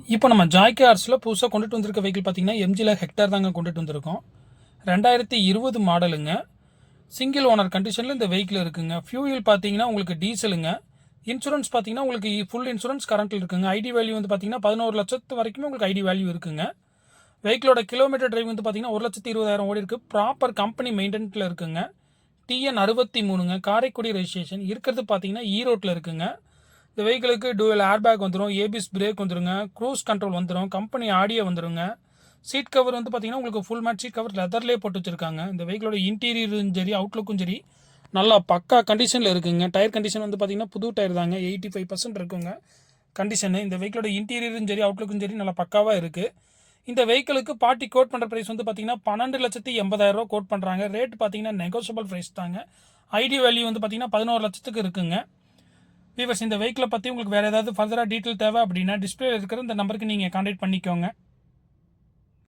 இப்போ நம்ம ஜாய் கார்ஸில் புதுசாக கொண்டுட்டு வந்திருக்க வெஹிக்கிள் பார்த்தீங்கன்னா எம்ஜியில் ஹெக்டார் தாங்க கொண்டுட்டு வந்திருக்கோம். 2020 மாடலுங்க. சிங்கிள் ஓனர் கண்டிஷனில் இந்த வெஹிக்கிள் இருக்குங்க. ஃபியூயல் பார்த்தீங்கன்னா உங்களுக்கு டீசலுங்க. இன்சூரன்ஸ் பார்த்தீங்கன்னா உங்களுக்கு ஃபுல் இன்சூரன்ஸ் கரண்ட்டில் இருக்குங்க. ஐடி வேல்யூ வந்து பார்த்தீங்கன்னா 11 லட்சத்து வரைக்குமே உங்களுக்கு ஐடி வேல்யூ இருக்குங்க. வெஹிக்கிளோட கிலோமீட்டர் டிரைவ் வந்து பார்த்தீங்கன்னா 1,20,000 ஓடி இருக்குது. ப்ராப்பர் கம்பெனி மெயின்டெனன்ஸில் இருக்குங்க. டிஎன் 63ங்க. காரைக்குடி ரெஜிஸ்ட்ரேஷன் இருக்கிறது பார்த்தீங்கன்னா ஈரோட்டில் இருக்குங்க. இந்த வெஹிக்கிளுக்கு டூவல் ஏர்பேக் வந்துடும், ஏபிஎஸ் பிரேக் வந்துடுங்க, க்ரூஸ் கண்ட்ரோல் வந்துடும், கம்பெனி ஆடியோ வந்துடுங்க. சீட் கவர் வந்து பார்த்தீங்கன்னா உங்களுக்கு ஃபுல் மேட் சீட் கவர் லெதர்லேயே போட்டு வச்சிருக்காங்க. இந்த வெஹிக்கிளோட இன்டீரியரும் சரி அவுட்லுக்கும் சரி நல்லா பக்கா கண்டிஷனில் இருக்குங்க. டயர் கண்டிஷன் வந்து பார்த்தீங்கன்னா புது டயர் தாங்க, 85% இருக்குங்க கண்டிஷனு. இந்த வெஹிக்கிளோட இன்டீரியரும் சரி அவுட்லுக்கும் சரி நல்லா பக்காவாக இருக்குது. இந்த வெஹிக்கிளுக்கு பார்ட்டி கோட் பண்ணுற ப்ரைஸ் வந்து பார்த்தீங்கன்னா 12,80,000 கோட் பண்ணுறாங்க. ரேட் பார்த்தீங்கன்னா நெகோஷியபிள் ப்ரைஸ் தாங்க. ஐடி வேல்யூ வந்து பார்த்தீங்கன்னா 11 லட்சத்துக்கு இருக்குங்க. வீவர்ஸ், இந்த வெஹிக்கிளை பற்றி உங்களுக்கு வேறு ஏதாவது ஃபர்தராக டீட்டெயில் தேவை அப்படின்னா டிஸ்பிளே இருக்கிற இந்த நம்பருக்கு நீங்கள் கான்டாக்ட் பண்ணிக்கோங்க.